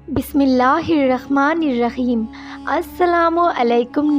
بسم اللہ الرحمن الرحیم۔ السلام علیکم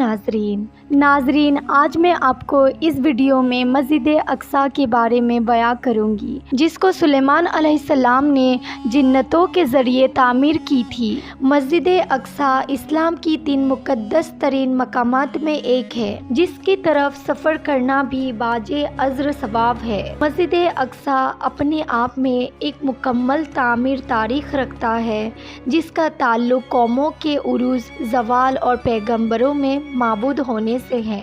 ناظرین، آج میں آپ کو اس ویڈیو میں مسجد اقصیٰ کے بارے میں بیان کروں گی، جس کو سلیمان علیہ السلام نے جنتوں کے ذریعے تعمیر کی تھی۔ مسجد اقصیٰ اسلام کی 3 مقدس ترین مقامات میں ایک ہے، جس کی طرف سفر کرنا بھی باعث اجر ثواب ہے۔ مسجد اقصیٰ اپنے آپ میں ایک مکمل تعمیر تاریخ رکھتا ہے، جس کا تعلق قوموں کے عروج، زوال اور پیغمبروں میں معبود ہونے سے ہے۔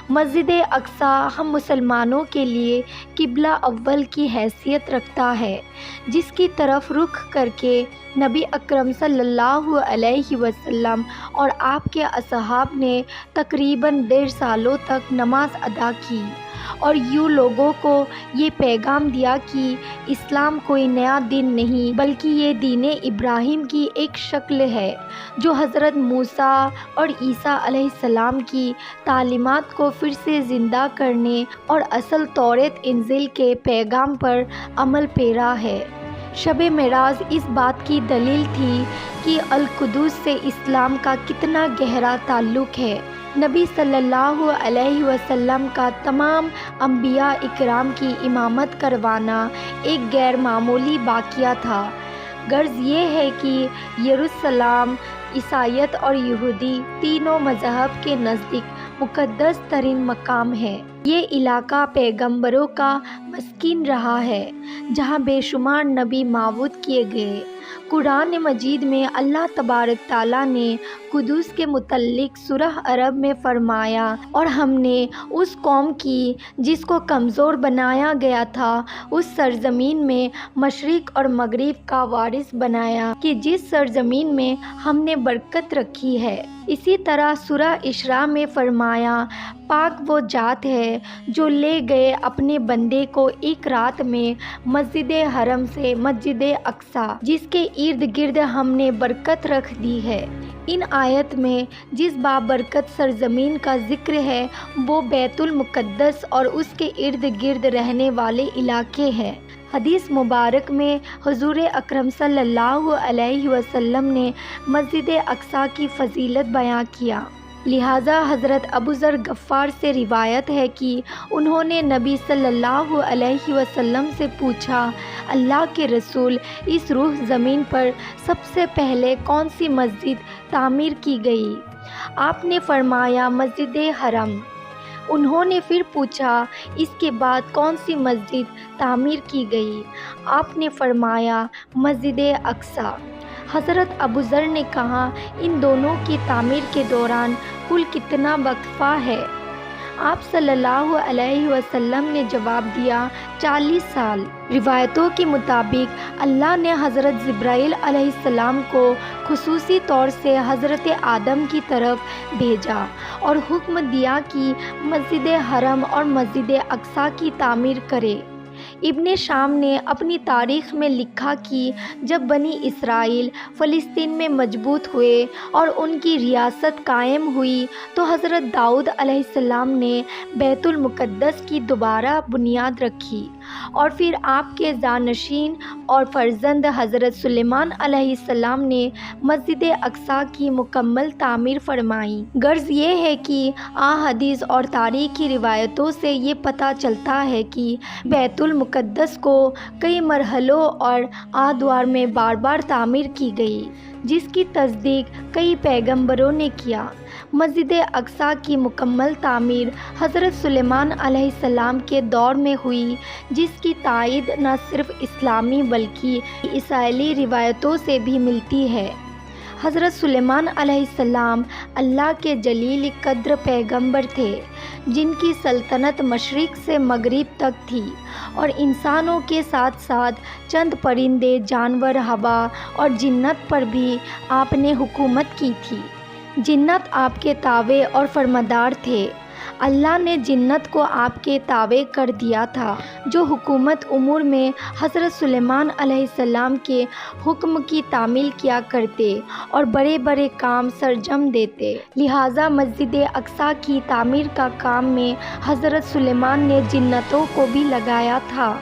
مسجد اقصیٰ ہم مسلمانوں کے لیے قبلہ اول کی حیثیت رکھتا ہے، جس کی طرف رخ کر کے نبی اکرم صلی اللہ علیہ وسلم اور آپ کے اصحاب نے تقریباً 1.5 سالوں تک نماز ادا کی اور یوں لوگوں کو یہ پیغام دیا کہ اسلام کوئی نیا دین نہیں بلکہ یہ دین ابراہیم کی ایک شکل ہے، جو حضرت موسیٰ اور عیسیٰ علیہ السلام کی تعلیمات کو پھر سے زندہ کرنے اور اصل توریت انجیل کے پیغام پر عمل پیرا ہے۔ شب معراج اس بات کی دلیل تھی کہ القدس سے اسلام کا کتنا گہرا تعلق ہے۔ نبی صلی اللہ علیہ وسلم کا تمام انبیاء اکرام کی امامت کروانا ایک غیر معمولی واقعہ تھا۔ غرض یہ ہے کہ یروشلم عیسائیت اور یہودی تینوں مذاہب کے نزدیک مقدس ترین مقام ہے۔ یہ علاقہ پیغمبروں کا مسکن رہا ہے، جہاں بے شمار نبی مبعوث کیے گئے۔ قرآن مجید میں اللہ تبارک تعالیٰ نے قدس کے متعلق سورہ عرب میں فرمایا، اور ہم نے اس قوم کی جس کو کمزور بنایا گیا تھا اس سرزمین میں مشرق اور مغرب کا وارث بنایا، کہ جس سرزمین میں ہم نے برکت رکھی ہے۔ اسی طرح سورہ اسراء میں فرمایا، پاک وہ ذات ہے جو لے گئے اپنے بندے کو ایک رات میں مسجد حرم سے مسجد اقصیٰ، جس کے ارد گرد ہم نے برکت رکھ دی ہے۔ ان آیت میں جس بابرکت سرزمین کا ذکر ہے وہ بیت المقدس اور اس کے ارد گرد رہنے والے علاقے ہیں۔ حدیث مبارک میں حضور اکرم صلی اللہ علیہ وسلم نے مسجد اقصیٰ کی فضیلت بیان کیا۔ لہٰذا حضرت ابوذر غفار سے روایت ہے کہ انہوں نے نبی صلی اللہ علیہ وسلم سے پوچھا، اللہ کے رسول، اس روح زمین پر سب سے پہلے کون سی مسجد تعمیر کی گئی؟ آپ نے فرمایا، مسجد حرم۔ انہوں نے پھر پوچھا، اس کے بعد کون سی مسجد تعمیر کی گئی؟ آپ نے فرمایا، مسجد اقصیٰ۔ حضرت ابوذر نے کہا، ان دونوں کی تعمیر کے دوران کل کتنا وقفہ ہے؟ آپ صلی اللہ علیہ وسلم نے جواب دیا، 40 سال۔ روایتوں کے مطابق اللہ نے حضرت جبرائیل علیہ السلام کو خصوصی طور سے حضرت آدم کی طرف بھیجا اور حکم دیا کہ مسجد حرم اور مسجد اقصیٰ کی تعمیر کرے۔ ابن شام نے اپنی تاریخ میں لکھا کہ جب بنی اسرائیل فلسطین میں مضبوط ہوئے اور ان کی ریاست قائم ہوئی تو حضرت داؤد علیہ السلام نے بیت المقدس کی دوبارہ بنیاد رکھی، اور پھر آپ کے جانشین اور فرزند حضرت سلیمان علیہ السلام نے مسجد اقصیٰ کی مکمل تعمیر فرمائی۔ غرض یہ ہے کہ احادیث اور تاریخی روایتوں سے یہ پتہ چلتا ہے کہ بیت المقدس کو کئی مرحلوں اور ادوار میں بار بار تعمیر کی گئی، جس کی تصدیق کئی پیغمبروں نے کیا۔ مسجد اقصیٰ کی مکمل تعمیر حضرت سلیمان علیہ السلام کے دور میں ہوئی، جس کی تائید نہ صرف اسلامی بلکہ عیسائی روایتوں سے بھی ملتی ہے۔ حضرت سلیمان علیہ السلام اللہ کے جلیل قدر پیغمبر تھے، جن کی سلطنت مشرق سے مغرب تک تھی، اور انسانوں کے ساتھ ساتھ چند پرندے، جانور، ہوا اور جنات پر بھی آپ نے حکومت کی تھی۔ جنات آپ کے تابع اور فرمانبردار تھے۔ اللہ نے جنات کو آپ کے تابع کر دیا تھا، جو حکومت امور میں حضرت سلیمان علیہ السلام کے حکم کی تعمیل کیا کرتے اور بڑے بڑے کام سرانجام دیتے۔ لہٰذا مسجد اقصیٰ کی تعمیر کا کام میں حضرت سلیمان نے جناتوں کو بھی لگایا تھا۔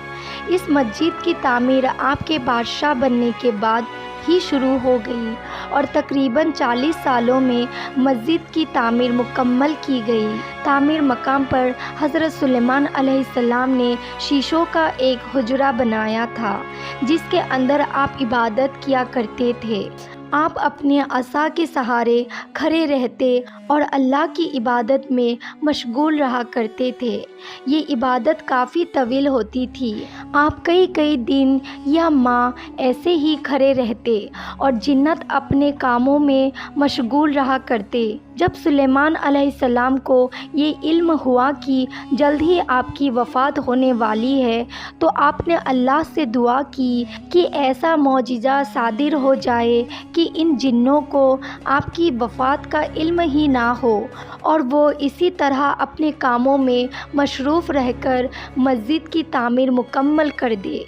اس مسجد کی تعمیر آپ کے بادشاہ بننے کے بعد ہی شروع ہو گئی اور تقریباً 40 سالوں میں مسجد کی تعمیر مکمل کی گئی۔ تعمیر مقام پر حضرت سلیمان علیہ السلام نے شیشوں کا ایک حجرہ بنایا تھا جس کے اندر آپ عبادت کیا کرتے تھے۔ آپ اپنے عصا کے سہارے کھڑے رہتے اور اللہ کی عبادت میں مشغول رہا کرتے تھے۔ یہ عبادت کافی طویل ہوتی تھی۔ آپ کئی دن یا ماہ ایسے ہی کھڑے رہتے اور جنات اپنے کاموں میں مشغول رہا کرتے۔ جب سلیمان علیہ السلام کو یہ علم ہوا کہ جلد ہی آپ کی وفات ہونے والی ہے تو آپ نے اللہ سے دعا کی کہ ایسا معجزہ صادر ہو جائے کہ ان جنوں کو آپ کی وفات کا علم ہی نہ ہو اور وہ اسی طرح اپنے کاموں میں مصروف رہ کر مسجد کی تعمیر مکمل کر دے۔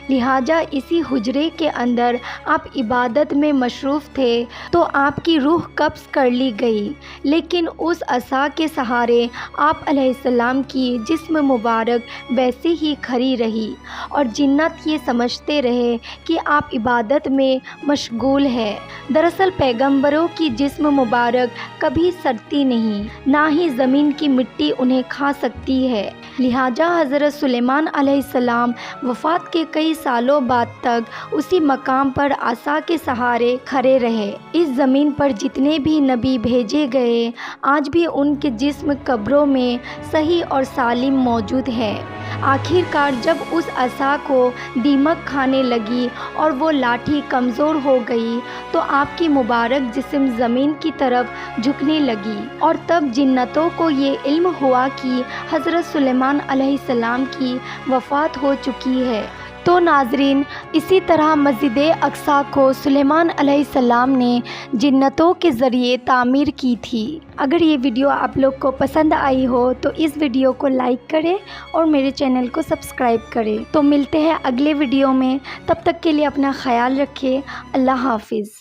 لہٰذا اسی حجرے کے اندر آپ عبادت میں مصروف تھے تو آپ کی روح قبض کر لی گئی، لیکن اس عصا کے سہارے آپ علیہ السلام کی جسم مبارک ویسے ہی کھڑی رہی اور جنات یہ سمجھتے رہے کہ آپ عبادت میں مشغول ہیں۔ دراصل پیغمبروں کی جسم مبارک کبھی سڑتی نہیں، نہ ہی زمین کی مٹی انہیں کھا سکتی ہے۔ لہٰذا حضرت سلیمان علیہ السلام وفات کے کئی سالوں بعد تک اسی مقام پر عصا کے سہارے کھڑے رہے۔ اس زمین پر جتنے بھی نبی بھیجے گئے آج بھی ان کے جسم قبروں میں صحیح اور سالم موجود ہے۔ آخر کار جب اس عصا کو دیمک کھانے لگی اور وہ لاٹھی کمزور ہو گئی تو آپ کی مبارک جسم زمین کی طرف جھکنے لگی اور تب جنتوں کو یہ علم ہوا کہ حضرت سلیمان علیہ السلام کی وفات ہو چکی ہے۔ تو ناظرین، اسی طرح مسجد اقصیٰ کو سلیمان علیہ السلام نے جنتوں کے ذریعے تعمیر کی تھی۔ اگر یہ ویڈیو آپ لوگ کو پسند آئی ہو تو اس ویڈیو کو لائک کریں اور میرے چینل کو سبسکرائب کریں۔ تو ملتے ہیں اگلے ویڈیو میں، تب تک کے لیے اپنا خیال رکھیں۔ اللہ حافظ۔